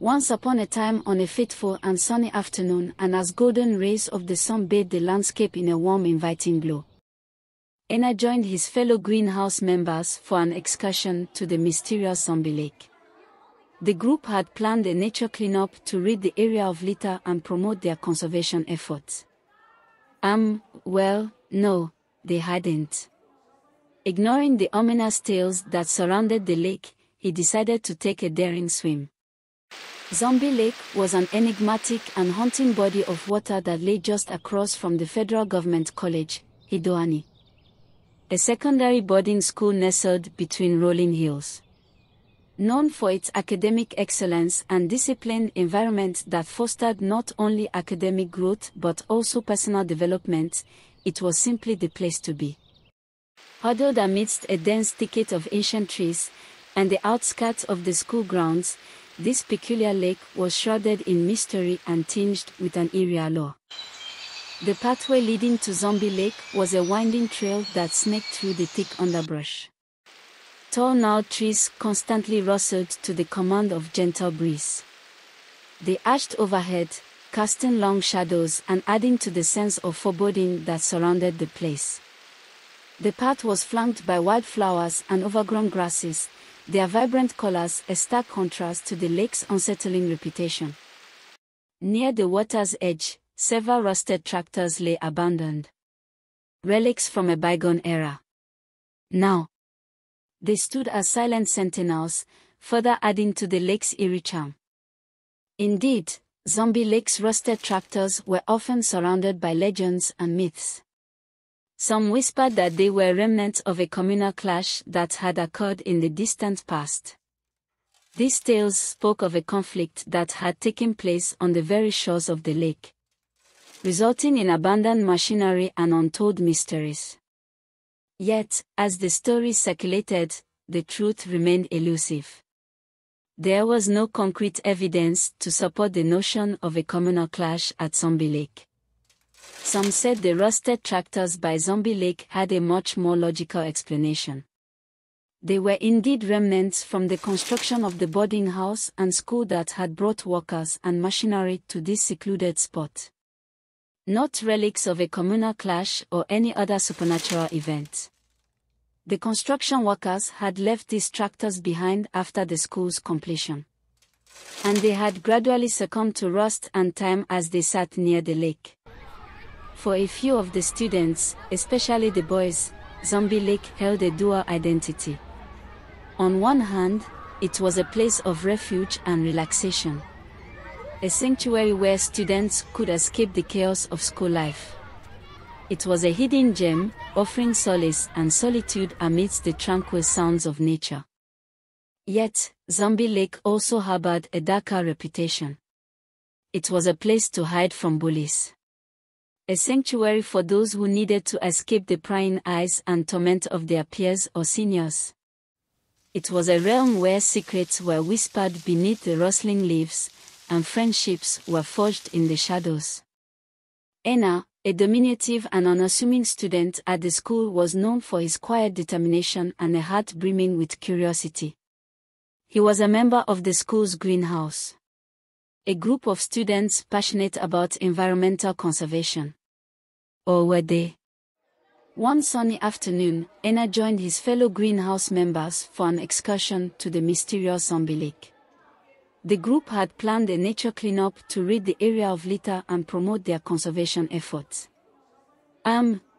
Once upon a time on a fateful and sunny afternoon, and as golden rays of the sun bathed the landscape in a warm, inviting glow, ENA joined his fellow greenhouse members for an excursion to the mysterious zombie lake. The group had planned a nature cleanup to rid the area of litter and promote their conservation efforts. Well, no, they hadn't. Ignoring the ominous tales that surrounded the lake, he decided to take a daring swim. Zombie Lake was an enigmatic and haunting body of water that lay just across from the federal government college, Idoani, a secondary boarding school nestled between rolling hills. Known for its academic excellence and disciplined environment that fostered not only academic growth but also personal development, it was simply the place to be. Huddled amidst a dense thicket of ancient trees and the outskirts of the school grounds, this peculiar lake was shrouded in mystery and tinged with an eerie allure. The pathway leading to Zombie Lake was a winding trail that snaked through the thick underbrush. Tall gnarled trees constantly rustled to the command of gentle breeze. They arched overhead, casting long shadows and adding to the sense of foreboding that surrounded the place. The path was flanked by wildflowers and overgrown grasses, their vibrant colors a stark contrast to the lake's unsettling reputation. Near the water's edge, several rusted tractors lay abandoned, relics from a bygone era. Now, they stood as silent sentinels, further adding to the lake's eerie charm. Indeed, Zombie Lake's rusted tractors were often surrounded by legends and myths. Some whispered that they were remnants of a communal clash that had occurred in the distant past. These tales spoke of a conflict that had taken place on the very shores of the lake, resulting in abandoned machinery and untold mysteries. Yet, as the stories circulated, the truth remained elusive. There was no concrete evidence to support the notion of a communal clash at Zombie Lake. Some said the rusted tractors by Zombie Lake had a much more logical explanation. They were indeed remnants from the construction of the boarding house and school that had brought workers and machinery to this secluded spot. Not relics of a communal clash or any other supernatural event. The construction workers had left these tractors behind after the school's completion, and they had gradually succumbed to rust and time as they sat near the lake. For a few of the students, especially the boys, Zombie Lake held a dual identity. On one hand, it was a place of refuge and relaxation, a sanctuary where students could escape the chaos of school life. It was a hidden gem, offering solace and solitude amidst the tranquil sounds of nature. Yet, Zombie Lake also harbored a darker reputation. It was a place to hide from bullies, a sanctuary for those who needed to escape the prying eyes and torment of their peers or seniors. It was a realm where secrets were whispered beneath the rustling leaves, and friendships were forged in the shadows. ENA, a diminutive and unassuming student at the school, was known for his quiet determination and a heart brimming with curiosity. He was a member of the school's greenhouse, a group of students passionate about environmental conservation. Or were they? One sunny afternoon, ENA joined his fellow greenhouse members for an excursion to the mysterious Zombie Lake. The group had planned a nature cleanup to rid the area of litter and promote their conservation efforts.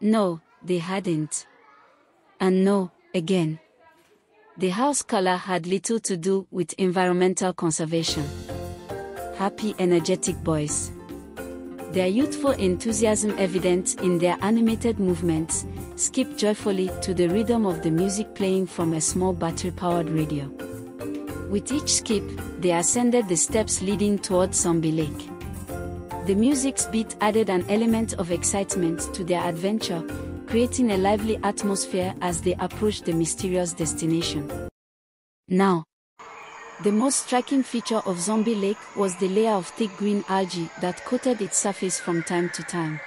No, they hadn't. And no, again. The house color had little to do with environmental conservation. Happy, energetic boys. Their youthful enthusiasm evident in their animated movements, skipped joyfully to the rhythm of the music playing from a small battery-powered radio. With each skip, they ascended the steps leading towards Zombie Lake. The music's beat added an element of excitement to their adventure, creating a lively atmosphere as they approached the mysterious destination. Now, the most striking feature of Zombie Lake was the layer of thick green algae that coated its surface from time to time.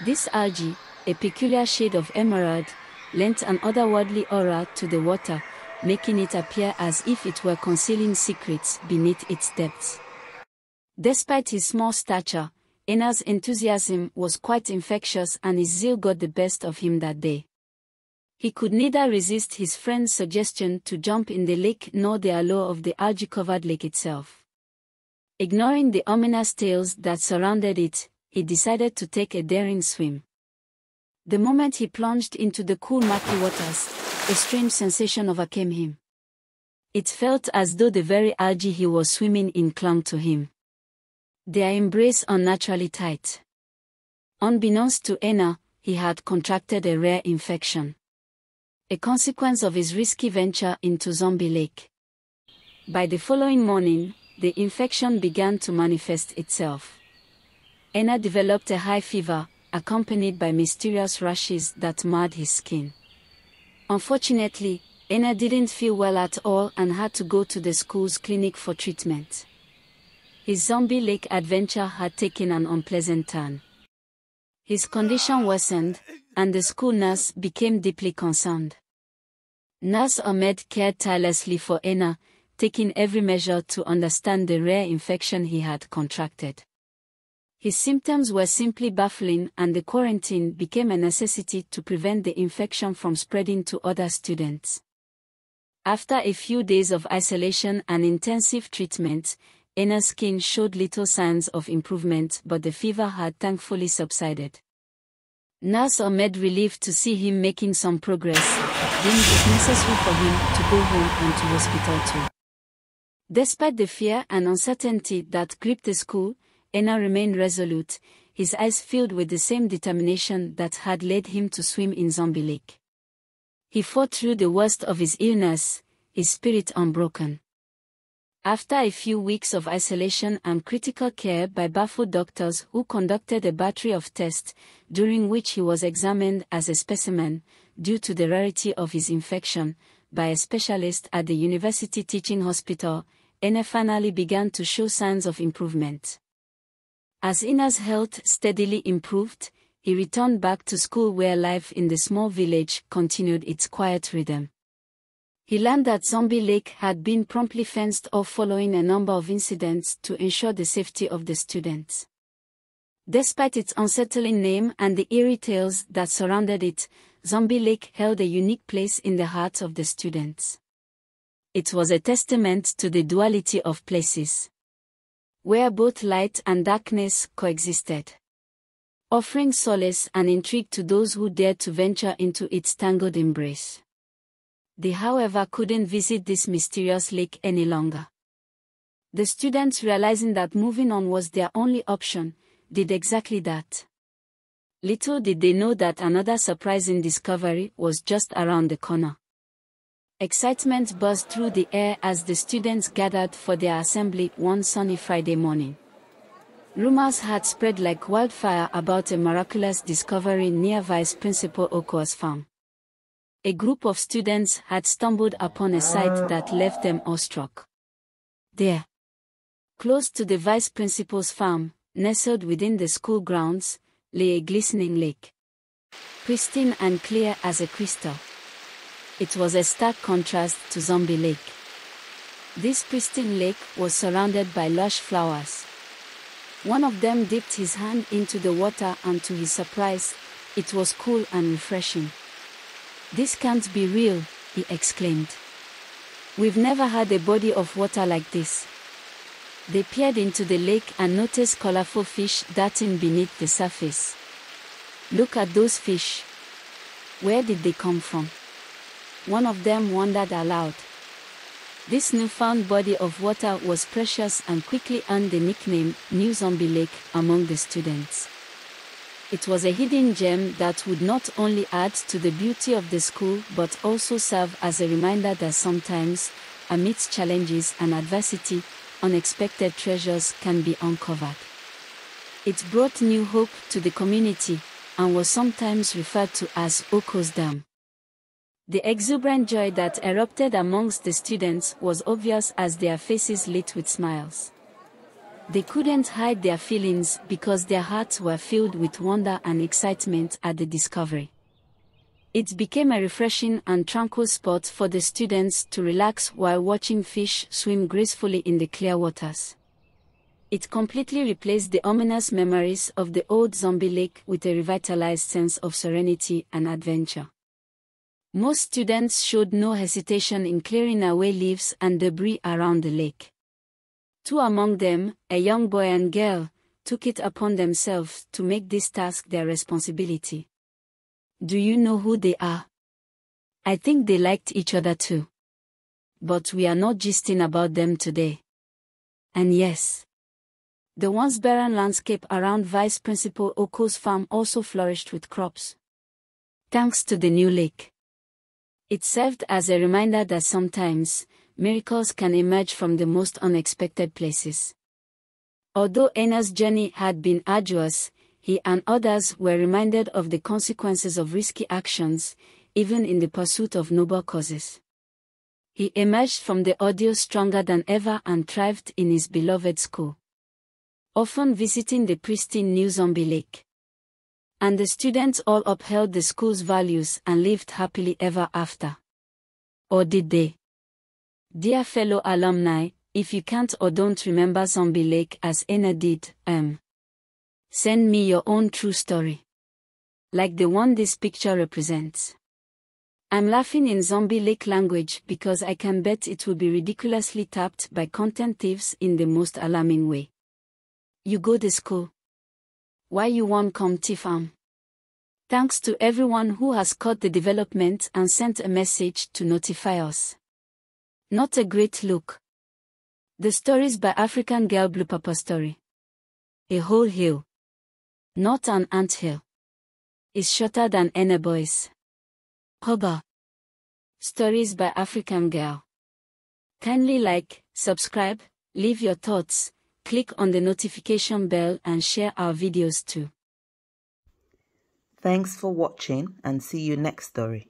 This algae, a peculiar shade of emerald, lent an otherworldly aura to the water, making it appear as if it were concealing secrets beneath its depths. Despite his small stature, ENA'S enthusiasm was quite infectious and his zeal got the best of him that day. He could neither resist his friend's suggestion to jump in the lake nor the allure of the algae-covered lake itself. Ignoring the ominous tales that surrounded it, he decided to take a daring swim. The moment he plunged into the cool murky waters, a strange sensation overcame him. It felt as though the very algae he was swimming in clung to him. Their embrace unnaturally tight. Unbeknownst to ENA, he had contracted a rare infection. A consequence of his risky venture into Zombie Lake. By the following morning, the infection began to manifest itself. ENA developed a high fever, accompanied by mysterious rashes that marred his skin. Unfortunately, ENA didn't feel well at all and had to go to the school's clinic for treatment. His Zombie Lake adventure had taken an unpleasant turn. His condition worsened, and the school nurse became deeply concerned. Nurse Ahmed cared tirelessly for ENA, taking every measure to understand the rare infection he had contracted. His symptoms were simply baffling, and the quarantine became a necessity to prevent the infection from spreading to other students. After a few days of isolation and intensive treatment, ENA's skin showed little signs of improvement, but the fever had thankfully subsided. Nurse Ahmed, relieved to see him making some progress, deemed it necessary for him to go home and to hospital too. Despite the fear and uncertainty that gripped the school, ENA remained resolute, his eyes filled with the same determination that had led him to swim in Zombie Lake. He fought through the worst of his illness, his spirit unbroken. After a few weeks of isolation and critical care by baffled doctors who conducted a battery of tests, during which he was examined as a specimen, due to the rarity of his infection, by a specialist at the university teaching hospital, ENA finally began to show signs of improvement. As ENA's health steadily improved, he returned back to school where life in the small village continued its quiet rhythm. He learned that Zombie Lake had been promptly fenced off following a number of incidents to ensure the safety of the students. Despite its unsettling name and the eerie tales that surrounded it, Zombie Lake held a unique place in the hearts of the students. It was a testament to the duality of places, where both light and darkness coexisted, offering solace and intrigue to those who dared to venture into its tangled embrace. They, however, couldn't visit this mysterious lake any longer. The students, realizing that moving on was their only option, did exactly that. Little did they know that another surprising discovery was just around the corner. Excitement buzzed through the air as the students gathered for their assembly one sunny Friday morning. Rumors had spread like wildfire about a miraculous discovery near Vice Principal Oko's farm. A group of students had stumbled upon a sight that left them awestruck. There, close to the vice principal's farm, nestled within the school grounds, lay a glistening lake, pristine and clear as a crystal. It was a stark contrast to Zombie Lake. This pristine lake was surrounded by lush flowers. One of them dipped his hand into the water, and to his surprise, it was cool and refreshing. "This can't be real," he exclaimed. "We've never had a body of water like this." They peered into the lake and noticed colorful fish darting beneath the surface. "Look at those fish. Where did they come from?" one of them wondered aloud. This newfound body of water was precious and quickly earned the nickname New Zombie Lake among the students. It was a hidden gem that would not only add to the beauty of the school but also serve as a reminder that sometimes, amidst challenges and adversity, unexpected treasures can be uncovered. It brought new hope to the community and was sometimes referred to as Oko's Dam. The exuberant joy that erupted amongst the students was obvious as their faces lit with smiles. They couldn't hide their feelings because their hearts were filled with wonder and excitement at the discovery. It became a refreshing and tranquil spot for the students to relax while watching fish swim gracefully in the clear waters. It completely replaced the ominous memories of the old zombie lake with a revitalized sense of serenity and adventure. Most students showed no hesitation in clearing away leaves and debris around the lake. Two among them, a young boy and girl, took it upon themselves to make this task their responsibility. Do you know who they are? I think they liked each other too. But we are not gisting about them today. And yes, the once barren landscape around Vice Principal Oko's farm also flourished with crops, thanks to the new lake. It served as a reminder that sometimes, miracles can emerge from the most unexpected places. Although ENA'S journey had been arduous, he and others were reminded of the consequences of risky actions, even in the pursuit of noble causes. He emerged from the ordeal stronger than ever and thrived in his beloved school, often visiting the pristine new zombie lake. And the students all upheld the school's values and lived happily ever after. Or did they? Dear fellow alumni, if you can't or don't remember Zombie Lake as ENA did, send me your own true story. Like the one this picture represents. I'm laughing in Zombie Lake language because I can bet it will be ridiculously tapped by content thieves in the most alarming way. You go to school. Why you won't come thief? Thanks to everyone who has caught the development and sent a message to notify us. Not a great look. The stories by African Girl Blue Papa Story. A whole hill, not an ant hill, is shorter than ENA boys. Hubba. Stories by African Girl. Kindly like, subscribe, leave your thoughts, click on the notification bell and share our videos too. Thanks for watching and see you next story.